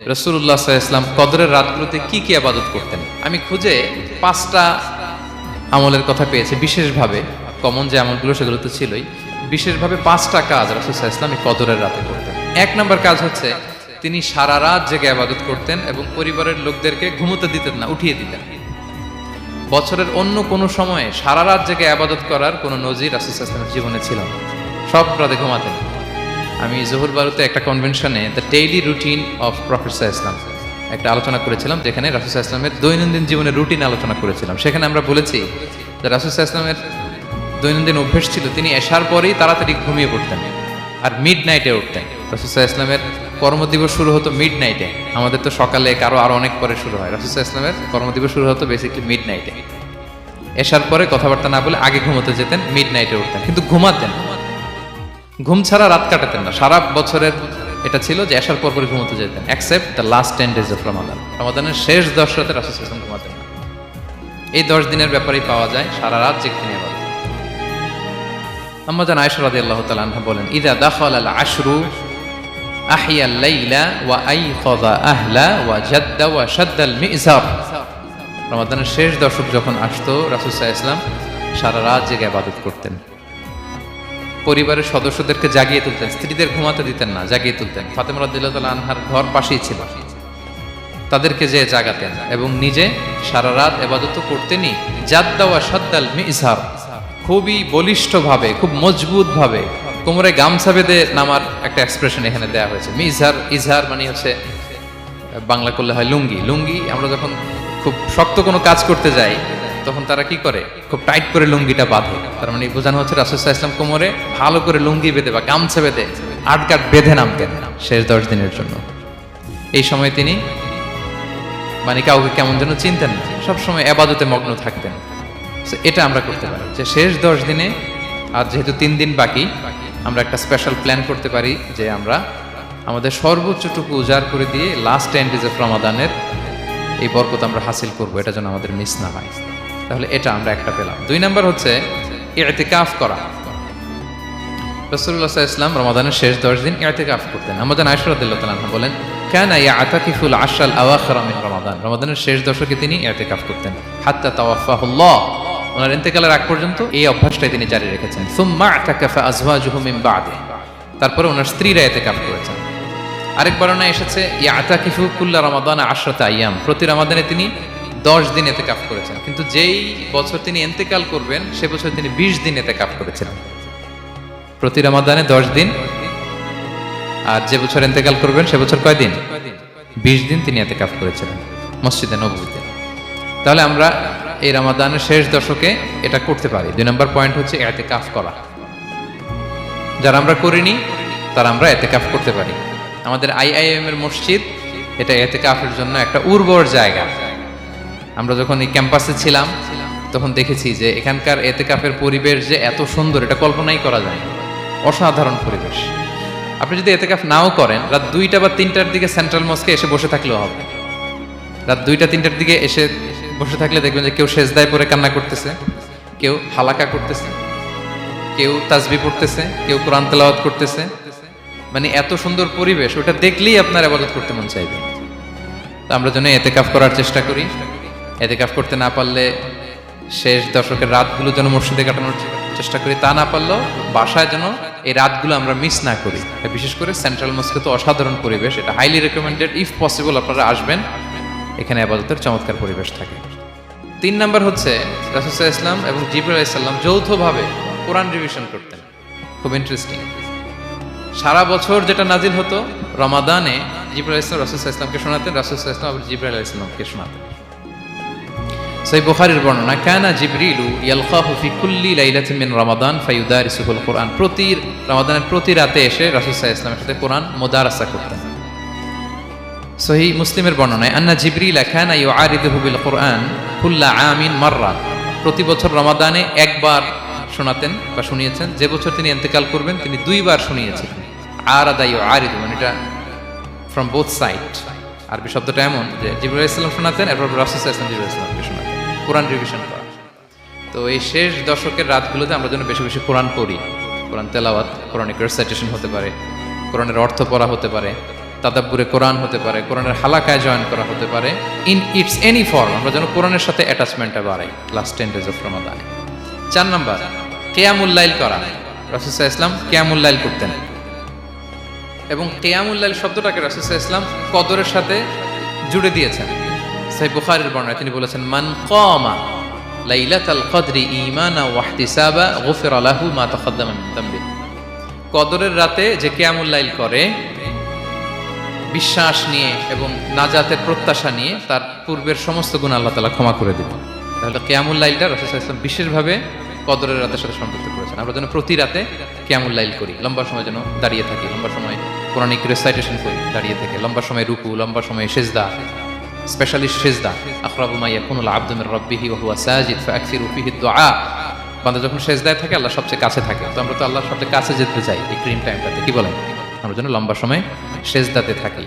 রাসূলুল্লাহ সাল্লাল্লাহু আলাইহি ওয়াসাল্লাম কদরের রাতগুলোতে কি কি ইবাদত করতেন? আমি খুঁজে 5টা আমলের কথা পেয়েছি বিশেষভাবে। কমন যে আমলগুলো সেগুলো তো ছিলই, বিশেষভাবে 5টা কাজ রাসূল সাল্লাল্লাহু আলাইহি ওয়াসাল্লাম এই কদরের রাতে করতেন। 1 নম্বর কাজ হচ্ছে তিনি সারা রাত জেগে ইবাদত করতেন এবং পরিবারের লোকদেরকে ঘুমোতে দিতেন না, উঠিয়ে দিতেন। বছরের অন্য কোনো সময়ে সারা রাত জেগে ইবাদত করার কোনো নজির রাসূল সাল্লাল্লাহু আলাইহি ওয়াসাল্লামের জীবনে ছিল না। সব রাতে ঘুমাতেন। আমি জোহর বারুতে একটা কনভেনশনে the daily routine of prophet সাল্লাল্লাহু আলাইহি ওয়াসাল্লাম একটা আলোচনা করেছিলাম, যেখানে রাসূল সাল্লাল্লাহু আলাইহি ওয়াসাল্লামের দৈনন্দিন জীবনের রুটিন আলোচনা করেছিলাম। সেখানে আমরা বলেছি যে রাসূল সাল্লাল্লাহু আলাইহি ওয়াসাল্লামের দৈনন্দিন অভ্যেস ছিল তিনি এশার পরেই তাড়াতাড়ি ঘুমিয়ে পড়তেন আর মিড নাইটে উঠতেন। রাসূল সাল্লাল্লাহু আলাইহি ওয়াসাল্লামের কর্মদিবস শুরু হতো মিড নাইটে। আমাদের তো সকালে আরো অনেক পরে শুরু হয়। রাসূল সাল্লাল্লাহু আলাইহি ওয়াসাল্লামের কর্মদিবস শুরু হতো বেসিক্যালি মিড নাইটে। এশার পরে কথাবার্তা না বলে আগে ঘুমোতে যেতেন, মিড নাইটে উঠতেন, কিন্তু ঘুমাতেন। ঘুম ছাড়া রাত কাটাতেন না। সারা বছরের এটা ছিল যে এশার পর পরে ঘুমোতে যেতেন, except the last 10 days of Ramadan. রমাদানের শেষ 10 রাতে রাসূল সাল্লাল্লাহু আলাইহি ওয়াসাল্লাম ঘুমাতেন না। এই 10 দিনের ব্যাপারেই পাওয়া যায় সারা রাত জেগে ইবাদত। আম্মা জান আয়েশা রাদিয়াল্লাহু তাআলা আনহা বলেন, ইযা দাখালাল আশরু আহিয়াল লাইলা ওয়া আইকাযা আহলা ওয়া জাদ্দা ওয়া শাদ্দাল মিজার। রমাদানের শেষ দশক যখন আসতো রাসূল সাল্লাল্লাহু আলাইহি ওয়াসাল্লাম সারা রাত জেগে ইবাদত করতেন। পরিবারের সদস্যদেরকে জাগিয়ে তুলতেন, স্ত্রীদের ঘুমাতে দিতেন না, জাগিয়ে তুলতেন। ফাতেমা রাদিয়াল্লাহু তাআলা আনহার ঘর পাশেই ছিল, তাদেরকে যে জাগাতেন এবং নিজে সারা রাত ইবাদত করতেনই। জাদ্দা ওয়া শাদ্দাল মিজার, খুবই বলিষ্ঠভাবে, খুব মজবুতভাবে কোমরে গামছা বেঁধে নামার একটা এক্সপ্রেশন এখানে দেওয়া হয়েছে। মিজার, ইজহার মানে হচ্ছে বাংলা করলে হয় লুঙ্গি। লুঙ্গি আমরা যখন খুব শক্ত কোনো কাজ করতে যাই তখন তারা কি করে, খুব টাইট করে লুঙ্গিটা বাঁধে। তার মানে বোঝানো হচ্ছে রাসূল সাল্লাল্লাহু আলাইহি ওয়াসাল্লাম কোমরে ভালো করে লুঙ্গি বেঁধে বা গামছা বেঁধে আটকাট বেঁধে নামতেন শেষ 10 দিনের জন্য। এই সময় তিনি মানে কাউকে কেমন যেন চিনতেন না, সবসময় ইবাদতে মগ্ন থাকতেন। এটা আমরা করতে পারি যে শেষ 10 দিনে, আর যেহেতু 3 দিন বাকি, আমরা একটা স্পেশাল প্ল্যান করতে পারি যে আমরা আমাদের সর্বোচ্চটুকু উজাড় করে দিয়ে লাস্ট 10 days অফ রমাদানের এই বরকত আমরা হাসিল করবো, এটা যেন আমাদের মিস না হয়। তাহলে এটা আমরা একটা পেলাম। 2 নাম্বার হচ্ছে ইতিকাফ করা। রাসূলুল্লাহ সাল্লাল্লাহু আলাইহি ওয়াসাল্লাম রমাদানের শেষ 10 দিন ইতিকাফ করতেন। আম্মা জান আয়েশা রাদিয়াল্লাহু তাআলা আনহা বলেন, কানা ইয়াতাকিফুল আশরাল আওয়াখির মিন রমাদান। রমাদানের শেষ দশকে তিনি ইতিকাফ করতেন হাত্তা তাওয়াফাহুল্লাহ, ওনার ইন্তেকালের আগ পর্যন্ত এই অভ্যাসটাই তিনি জারি রেখেছেন। সুম্মা আতাকাফা আজওয়াজুহু মিন বা'দি, তারপরে ওনার স্ত্রীরা ইতিকাফ করেছেন। আরেক বর্ণনা এসেছে ইয়াতাকিফু কুল্লা রমাদান 10 আইয়াম, প্রতি রমাদানে তিনি 10 দিন ইতিকাফ করেছেন। কিন্তু যেই বছর তিনি ইন্তেকাল করবেন সে বছর তিনি 20 দিন ইতিকাফ করেছিলেন। প্রতি রমাদানে 10 দিন, আর যে বছর ইন্তেকাল করবেন সে বছর কয় দিন? 20 দিন তিনি ইতিকাফ করেছিলেন মসজিদে নববীতে। তাহলে আমরা এই রমাদানের শেষ দশকে এটা করতে পারি। 2 নম্বর পয়েন্ট হচ্ছে ইতিকাফ করা। যারা আমরা করিনি তারা আমরা ইতিকাফ করতে পারি। আমাদের আইআইএম এর মসজিদ এটা ইতিকাফের জন্য একটা উর্বর জায়গা। আমরা যখন এই ক্যাম্পাসে ছিলাম তখন দেখেছি যে এখানকার ইতিকাফের পরিবেশ যে এত সুন্দর এটা কল্পনাই করা যায় না। অসাধারণ পরিবেশ। আপনি যদি ইতিকাফ নাও করেন, রাত 2টা বা 3টার দিকে সেন্ট্রাল মস্কে এসে বসে থাকলেও হবে। রাত 2টা 3টার দিকে এসে বসে থাকলে দেখবেন যে কেউ সেজদায় পড়ে কান্না করতেছে, কেউ হালাকা করতেছে, কেউ তাসবিহ পড়তেছে, কেউ কোরআন তেলাওয়াত করতেছে। মানে এত সুন্দর পরিবেশ, ওটা দেখলেই আপনার ইবাদত করতে মন চাইবে। তো আমরা যেন ইতিকাফ করার চেষ্টা করি। ইতিকাফ করতে না পারলে শেষ দশকের রাতগুলো যেন মসজিদে কাটানোর চেষ্টা করি, তা না পারলেও বাসায় যেন এই রাতগুলো আমরা মিস না করি। বিশেষ করে সেন্ট্রাল মস্কে তো অসাধারণ পরিবেশ, এটা হাইলি রেকমেন্ডেড। ইফ পসিবল আপনারা আসবেন, এখানে ইবাদতের চমৎকার পরিবেশ থাকে। 3 নাম্বার হচ্ছে রাসূল সাল্লাল্লাহু আলাইহি ওয়াসাল্লাম এবং জিবরাইল আলাইহিস সালাম যৌথভাবে কোরআন রিভিশন করতেন। খুব ইন্টারেস্টিং। সারা বছর যেটা নাজিল হতো রমাদানে জিবরাইল আলাইহিস সালাম রাসূল সাল্লাল্লাহু আলাইহি ওয়াসাল্লামকে শোনাতেন, রাসূল সাল্লাল্লাহু আলাইহি ওয়াসাল্লাম আবার জিবরাইল আলাইহিস সালামকে শোনাতেন। সহিহ বুখারীর বর্ণনা, কানা জিবরিলু ইয়ালকাহু ফি কুল্লি লাইলাতিন মিন রমাদান ফায়ুদারিসুহুল কুরআন। প্রতি রমাদানের প্রতি রাতে এসে রাসূল সাল্লাল্লাহু আলাইহি ওয়াসাল্লামের সাথে কোরআন মুদারাসা করতেন। সহিহ মুসলিমের বর্ণনায়, আন্না জিবরিল কানা ইউআরিদুহু বিল কুরআন কুল্লা আমিন মাররা। প্রতি বছর রমাদানে একবার শোনাতেন বা শুনিয়েছেন। যে বছর তিনি ইন্তেকাল করবেন তিনি 2 বার শুনিয়েছিলেন। আরাদা ইউআরিদু মানে এটা ফ্রম বোথ সাইড। আরবি শব্দটা এমন যে জিবরাইল আলাইহিস সালাম শোনাতেন, এরপর রাসূল সাল্লাল্লাহু আলাইহি ওয়াসাল্লাম জিবরাইল আলাইহিস সালামকে শোনাতেন। কোরআন রিভিশন করা। তো এই শেষ দশকের রাতগুলোতে আমরা যেন বেশি বেশি কোরআন পড়ি। কোরআন তেলাওয়াত, কোরআনিক রিসাইটেশন হতে পারে, কোরআনের অর্থ পড়া হতে পারে, তাদাব্বুরে কোরআন হতে পারে, কোরআনের হালাকায় জয়েন করা হতে পারে, ইন ইটস এনি ফর্ম। আমরা যেন কোরআনের সাথে অ্যাটাচমেন্টটা বাড়াই লাস্ট 10 days অফ রমাদানে। 4 নাম্বার, কিয়ামুল লাইল করা। রাসূল সাল্লাল্লাহু আলাইহি ওয়াসাল্লাম কিয়ামুল লাইল করতেন, এবং কিয়ামুল লাইল শব্দটাকে রাসূল সাল্লাল্লাহু আলাইহি ওয়াসাল্লাম কদরের সাথে জুড়ে দিয়েছেন। সহিহ বুখারীর বর্ণনায় তিনি বলেছেন, মান কামা লাইলাতাল কদরি ঈমানা ওয়া ইহতিসাবা গুফিরা লাহু মা তাকাদ্দামা মিন যামবি। কদরের রাতে যে কিয়ামুল লাইল করে বিশ্বাস নিয়ে এবং নাজাতের প্রত্যাশা নিয়ে, তার পূর্বের সমস্ত গুনাহ আল্লাহ তাআলা ক্ষমা করে দিবেন। তাহলে কিয়ামুল লাইলটা রাসূল সাল্লাল্লাহু আলাইহি ওয়াসাল্লাম বিশেষভাবে কদরের রাতের সাথে সম্পৃক্ত করেছেন। আমরা যেন প্রতি রাতে কিয়ামুল লাইল করি, লম্বা সময় যেন দাঁড়িয়ে থাকি, লম্বা সময় কোরআনিক রেসাইটেশন করি দাঁড়িয়ে থেকে, লম্বা সময় রুকু, লম্বা সময় সিজদা, স্পেশালি সিজদা। আকরাবু মা ইয়াকুনুল আবদু মির রাব্বিহি ওয়া হুয়া সাজিদ ফাআকসিরু ফিহি দুআ। বান্দা যখন সিজদায় থাকে আল্লাহ সবচেয়ে কাছে থাকে, তো আমরা তো আল্লাহর সবচেয়ে কাছে যেতে চাই এই ক্রিম টাইমটাতে, কি বলেন? আমরা যেন লম্বা সময় সিজদাতে থাকি।